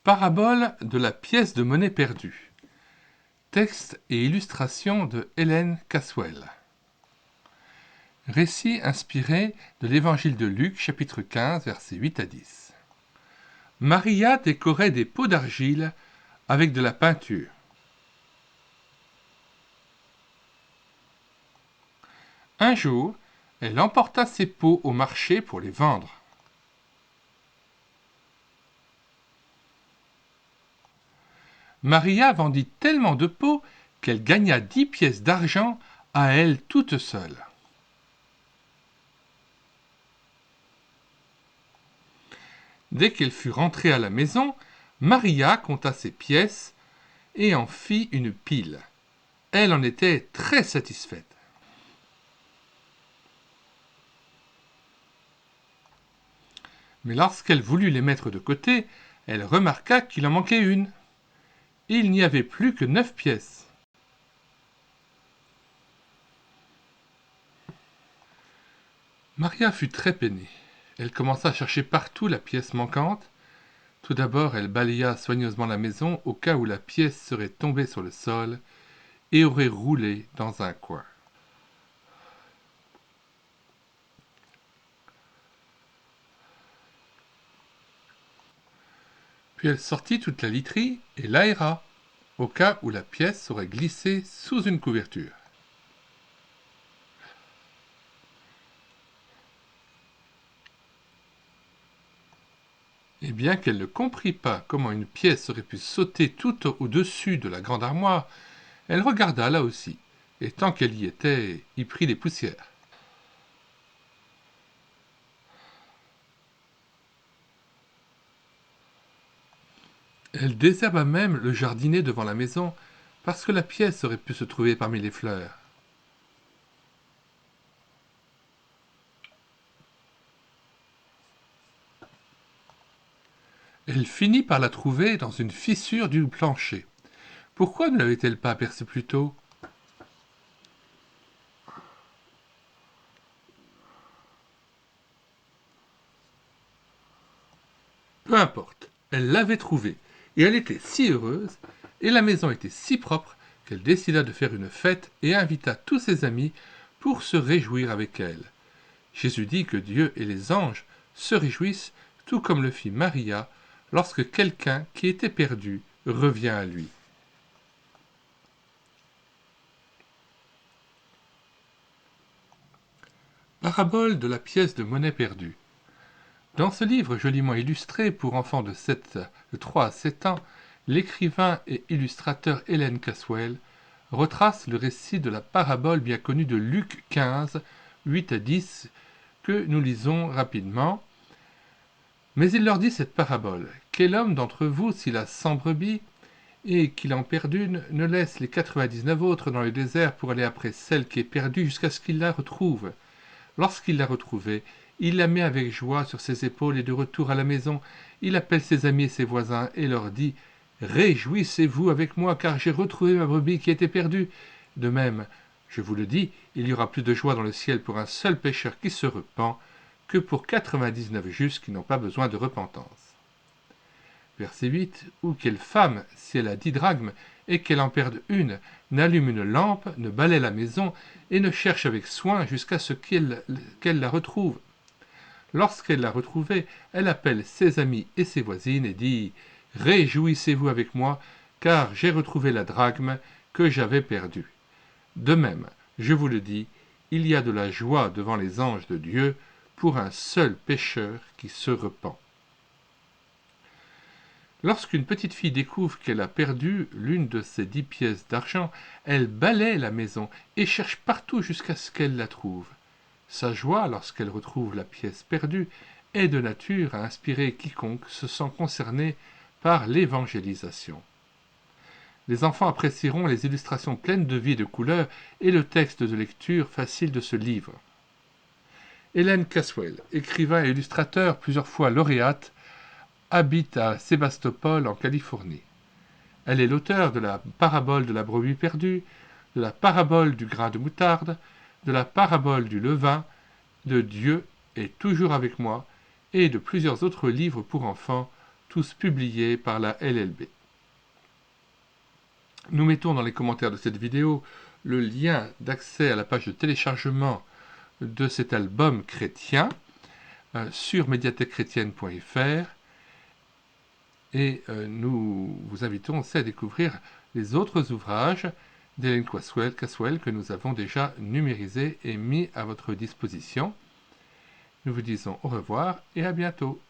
Parabole de la pièce de monnaie perdue. Texte et illustration de Hélène Caswell. Récit inspiré de l'Évangile de Luc, chapitre 15, versets 8 à 10. Maria décorait des pots d'argile avec de la peinture. Un jour, elle emporta ses pots au marché pour les vendre. Maria vendit tellement de pots qu'elle gagna 10 pièces d'argent à elle toute seule. Dès qu'elle fut rentrée à la maison, Maria compta ses pièces et en fit une pile. Elle en était très satisfaite. Mais lorsqu'elle voulut les mettre de côté, elle remarqua qu'il en manquait une. Il n'y avait plus que 9 pièces. Maria fut très peinée. Elle commença à chercher partout la pièce manquante. Tout d'abord, elle balaya soigneusement la maison au cas où la pièce serait tombée sur le sol et aurait roulé dans un coin. Puis elle sortit toute la literie et l'aéra, au cas où la pièce aurait glissé sous une couverture. Et bien qu'elle ne comprit pas comment une pièce aurait pu sauter tout au-dessus de la grande armoire, elle regarda là aussi, et tant qu'elle y était, y prit des poussières. Elle désherba même le jardinet devant la maison, parce que la pièce aurait pu se trouver parmi les fleurs. Elle finit par la trouver dans une fissure du plancher. Pourquoi ne l'avait-elle pas aperçue plus tôt ? Peu importe, elle l'avait trouvée, et elle était si heureuse, et la maison était si propre, qu'elle décida de faire une fête et invita tous ses amis pour se réjouir avec elle. Jésus dit que Dieu et les anges se réjouissent, tout comme le fit Maria, lorsque quelqu'un qui était perdu revient à lui. Parabole de la pièce de monnaie perdue. Dans ce livre joliment illustré pour enfants de 3 à 7 ans, l'écrivain et illustrateur Hélène Caswell retrace le récit de la parabole bien connue de Luc 15, 8 à 10, que nous lisons rapidement. Mais il leur dit cette parabole. Quel homme d'entre vous, s'il a 100 brebis, et qu'il en perd une, ne laisse les 99 autres dans le désert pour aller après celle qui est perdue jusqu'à ce qu'il la retrouve. Lorsqu'il l'a retrouvée, il la met avec joie sur ses épaules et de retour à la maison, il appelle ses amis et ses voisins et leur dit « Réjouissez-vous avec moi, car j'ai retrouvé ma brebis qui était perdue. » De même, je vous le dis, il y aura plus de joie dans le ciel pour un seul pécheur qui se repent que pour 99 justes qui n'ont pas besoin de repentance. Verset 8. Ou quelle femme, si elle a 10 drachmes et qu'elle en perde une, n'allume une lampe, ne balaie la maison et ne cherche avec soin jusqu'à ce qu'elle la retrouve. Lorsqu'elle l'a retrouvée, elle appelle ses amis et ses voisines et dit « Réjouissez-vous avec moi, car j'ai retrouvé la drachme que j'avais perdue. » De même, je vous le dis, il y a de la joie devant les anges de Dieu pour un seul pécheur qui se repent. Lorsqu'une petite fille découvre qu'elle a perdu l'une de ses 10 pièces d'argent, elle balaie la maison et cherche partout jusqu'à ce qu'elle la trouve. Sa joie, lorsqu'elle retrouve la pièce perdue, est de nature à inspirer quiconque se sent concerné par l'évangélisation. Les enfants apprécieront les illustrations pleines de vie et de couleurs et le texte de lecture facile de ce livre. Hélène Caswell, écrivain et illustrateur plusieurs fois lauréate, habite à Sébastopol en Californie. Elle est l'auteure de la parabole de la brebis perdue, de la parabole du grain de moutarde, de la parabole du levain, de Dieu est toujours avec moi et de plusieurs autres livres pour enfants tous publiés par la LLB. Nous mettons dans les commentaires de cette vidéo le lien d'accès à la page de téléchargement de cet album chrétien sur médiathèquechrétienne.fr et nous vous invitons aussi à découvrir les autres ouvrages d'Hélène Caswell que nous avons déjà numérisés et mis à votre disposition. Nous vous disons au revoir et à bientôt.